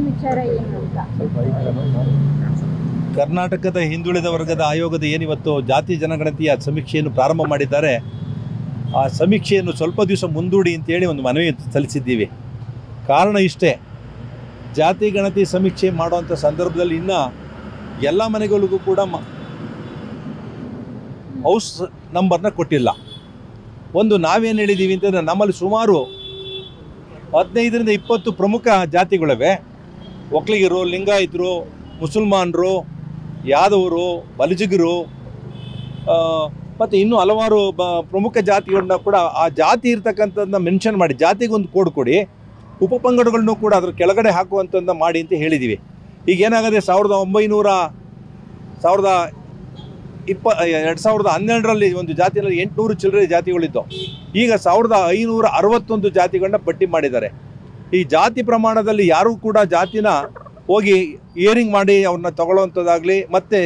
ನಿಮ್ಮ ವಿಚಾರ ಏನು ಅಂತ. ಕರ್ನಾಟಕದ ಹಿಂದುಳಿದ ವರ್ಗದ ಆಯೋಗದ ಏನಿವತ್ತು ಜಾತಿ ಜನಗಣತಿಯ ಸಮೀಕ್ಷೆಯನ್ನು ಪ್ರಾರಂಭ ಮಾಡಿದ್ದಾರೆ, ಆ ಸಮೀಕ್ಷೆಯನ್ನು ಸ್ವಲ್ಪ ದಿವಸ ಮುಂದೂಡಿ ಅಂತೇಳಿ ಒಂದು ಮನವಿ ಸಲ್ಲಿಸಿದ್ದೀವಿ. ಕಾರಣ ಇಷ್ಟೇ, ಜಾತಿ ಗಣತಿ ಸಮೀಕ್ಷೆ ಮಾಡುವಂಥ ಸಂದರ್ಭದಲ್ಲಿ ಇನ್ನೂ ಎಲ್ಲ ಮನೆಗಳಿಗೂ ಕೂಡ ಹೌಸ್ ನಂಬರ್ನ ಕೊಟ್ಟಿಲ್ಲ. ಒಂದು ನಾವೇನು ಹೇಳಿದ್ದೀವಿ ಅಂತಂದರೆ, ನಮ್ಮಲ್ಲಿ ಸುಮಾರು 15ರಿಂದ 20 ಪ್ರಮುಖ ಜಾತಿಗಳಿವೆ. ಒಕ್ಕಲಿಗರು, ಲಿಂಗಾಯತರು, ಮುಸಲ್ಮಾನರು, ಯಾದವರು, ಬಲಿಜಿಗರು ಮತ್ತು ಇನ್ನೂ ಹಲವಾರು ಪ್ರಮುಖ ಜಾತಿಗಳನ್ನ ಕೂಡ ಆ ಜಾತಿ ಇರ್ತಕ್ಕಂಥದ್ದನ್ನ ಮೆನ್ಷನ್ ಮಾಡಿ ಜಾತಿಗೊಂದು ಕೋಡ್ ಕೊಡಿ, ಉಪಪಂಗಡಗಳನ್ನು ಕೂಡ ಅದ್ರ ಕೆಳಗಡೆ ಹಾಕುವಂಥದ್ದನ್ನ ಮಾಡಿ ಅಂತ ಹೇಳಿದ್ದೀವಿ. ಈಗ ಏನಾಗಿದೆ, 2012ರಲ್ಲಿ ಒಂದು ಜಾತಿಯಲ್ಲಿ 800 ಚಿಲ್ಲರೆ ಜಾತಿಗಳಿದ್ದವು. ಈಗ 1561 ಜಾತಿಗಳನ್ನ ಪಟ್ಟಿ ಮಾಡಿದ್ದಾರೆ. ಈ ಜಾತಿ ಪ್ರಮಾಣದಲ್ಲಿ ಯಾರೂ ಕೂಡ ಜಾತಿನ ಹೋಗಿ ಹಿಯರಿಂಗ್ ಮಾಡಿ ಅವ್ರನ್ನ ತಗೊಳ್ಳೋವಂಥದ್ದಾಗಲಿ ಮತ್ತು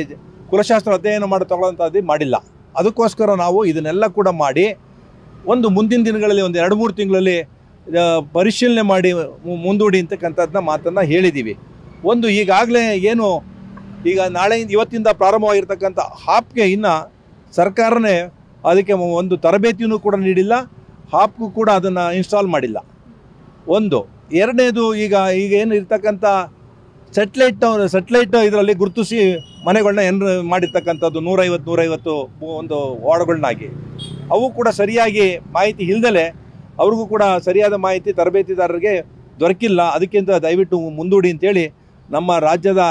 ಕುಲಶಾಸ್ತ್ರ ಅಧ್ಯಯನ ಮಾಡಿ ತಗೊಳ್ಳೋವಂಥದ್ದು ಮಾಡಿಲ್ಲ. ಅದಕ್ಕೋಸ್ಕರ ನಾವು ಇದನ್ನೆಲ್ಲ ಕೂಡ ಮಾಡಿ ಒಂದು ಮುಂದಿನ ದಿನಗಳಲ್ಲಿ ಒಂದು 2-3 ತಿಂಗಳಲ್ಲಿ ಪರಿಶೀಲನೆ ಮಾಡಿ ಮುಂದೂಡಿ ಅಂತಕ್ಕಂಥದ್ದನ್ನ ಮಾತನ್ನು ಹೇಳಿದ್ದೀವಿ. ಒಂದು ಈಗಾಗಲೇ ಏನು ಈಗ ಇವತ್ತಿಂದ ಪ್ರಾರಂಭವಾಗಿರ್ತಕ್ಕಂಥ ಹಾಪ್ಗೆ ಇನ್ನು ಸರ್ಕಾರನೇ ಅದಕ್ಕೆ ಒಂದು ತರಬೇತಿಯೂ ಕೂಡ ನೀಡಿಲ್ಲ, ಹಾಪ್ಗೂ ಕೂಡ ಅದನ್ನು ಇನ್ಸ್ಟಾಲ್ ಮಾಡಿಲ್ಲ. ಒಂದು ಎರಡನೇದು, ಈಗ ಏನು ಇರ್ತಕ್ಕಂಥ ಸೆಟ್ಲೈಟ್ ಇದರಲ್ಲಿ ಗುರುತಿಸಿ ಮನೆಗಳನ್ನ ಏನು ಮಾಡಿರ್ತಕ್ಕಂಥದ್ದು 150 ಒಂದು ವಾರ್ಡ್ಗಳನ್ನಾಗಿ, ಅವು ಕೂಡ ಸರಿಯಾಗಿ ಮಾಹಿತಿ ಇಲ್ದಲೆ ಅವ್ರಿಗೂ ಕೂಡ ಸರಿಯಾದ ಮಾಹಿತಿ ತರಬೇತಿದಾರರಿಗೆ ದೊರಕಿಲ್ಲ. ಅದಕ್ಕಿಂತ ದಯವಿಟ್ಟು ಮುಂದೂಡಿ ಅಂತೇಳಿ ನಮ್ಮ ರಾಜ್ಯದ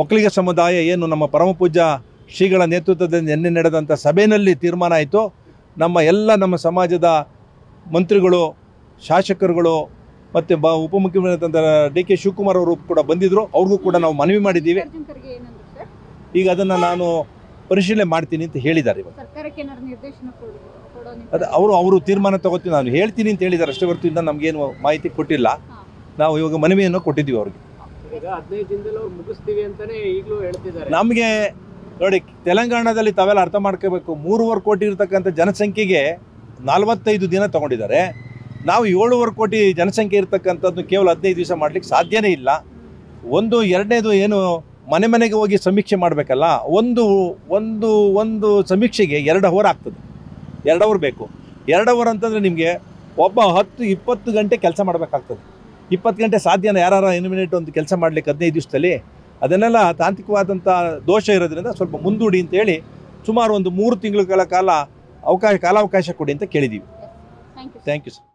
ಒಕ್ಕಲಿಗ ಸಮುದಾಯ ಏನು ನಮ್ಮ ಪರಮಪೂಜ್ಯ ಶ್ರೀಗಳ ನೇತೃತ್ವದಲ್ಲಿ ನಿನ್ನೆ ನಡೆದಂಥ ಸಭೆಯಲ್ಲಿ ತೀರ್ಮಾನ ಆಯಿತು. ನಮ್ಮ ಸಮಾಜದ ಮಂತ್ರಿಗಳು, ಶಾಸಕರುಗಳು ಮತ್ತು ಉಪಮುಖ್ಯಮಂತ್ರಿ ಡಿ.ಕೆ. ಶಿವಕುಮಾರ್ ಅವರು ಕೂಡ ಬಂದಿದ್ದರು. ಅವ್ರಿಗೂ ಕೂಡ ನಾವು ಮನವಿ ಮಾಡಿದ್ದೀವಿ. ಈಗ ಅದನ್ನು ನಾನು ಪರಿಶೀಲನೆ ಮಾಡ್ತೀನಿ ಅಂತ ಹೇಳಿದ್ದಾರೆ. ಅದು ಅವರು ತೀರ್ಮಾನ ತಗೋತೀನಿ, ನಾನು ಹೇಳ್ತೀನಿ ಅಂತ ಹೇಳಿದ್ದಾರೆ ಅಷ್ಟೇ ಹೊರತು ಇಂದ ನಮಗೇನು ಮಾಹಿತಿ ಕೊಟ್ಟಿಲ್ಲ. ನಾವು ಇವಾಗ ಮನವಿಯನ್ನು ಕೊಟ್ಟಿದ್ದೀವಿ ಅವ್ರಿಗೆ. ನಮಗೆ ನೋಡಿ, ತೆಲಂಗಾಣದಲ್ಲಿ ತಾವೆಲ್ಲ ಅರ್ಥ ಮಾಡ್ಕೋಬೇಕು, 3.5 ಕೋಟಿ ಇರತಕ್ಕಂಥ ಜನಸಂಖ್ಯೆಗೆ 45 ದಿನ ತಗೊಂಡಿದ್ದಾರೆ. ನಾವು 7.5 ಕೋಟಿ ಜನಸಂಖ್ಯೆ ಇರತಕ್ಕಂಥದ್ದು ಕೇವಲ 15 ದಿವಸ ಮಾಡಲಿಕ್ಕೆ ಸಾಧ್ಯನೇ ಇಲ್ಲ. ಎರಡನೇದು ಏನು ಮನೆಗೆ ಹೋಗಿ ಸಮೀಕ್ಷೆ ಮಾಡಬೇಕಲ್ಲ, ಒಂದು ಸಮೀಕ್ಷೆಗೆ 2 ಅವರ್ ಆಗ್ತದೆ. 2 ಅವರ್ ಬೇಕು. 2 ಅವರ್ ಅಂತಂದರೆ ನಿಮಗೆ ಒಬ್ಬ 10-20 ಗಂಟೆ ಕೆಲಸ ಮಾಡಬೇಕಾಗ್ತದೆ. 20 ಗಂಟೆ ಸಾಧ್ಯನ ಯಾರು ಇನ್ಮಿನೇಟ್ ಒಂದು ಕೆಲಸ ಮಾಡಲಿಕ್ಕೆ 15 ದಿವಸದಲ್ಲಿ? ಅದನ್ನೆಲ್ಲ ತಾಂತ್ರಿಕವಾದಂಥ ದೋಷ ಇರೋದ್ರಿಂದ ಸ್ವಲ್ಪ ಮುಂದೂಡಿ ಅಂತೇಳಿ ಸುಮಾರು ಒಂದು 3 ತಿಂಗಳ ಕಾಲ ಕಾಲಾವಕಾಶ ಕೊಡಿ ಅಂತ ಕೇಳಿದ್ದೀವಿ. Thank you sir.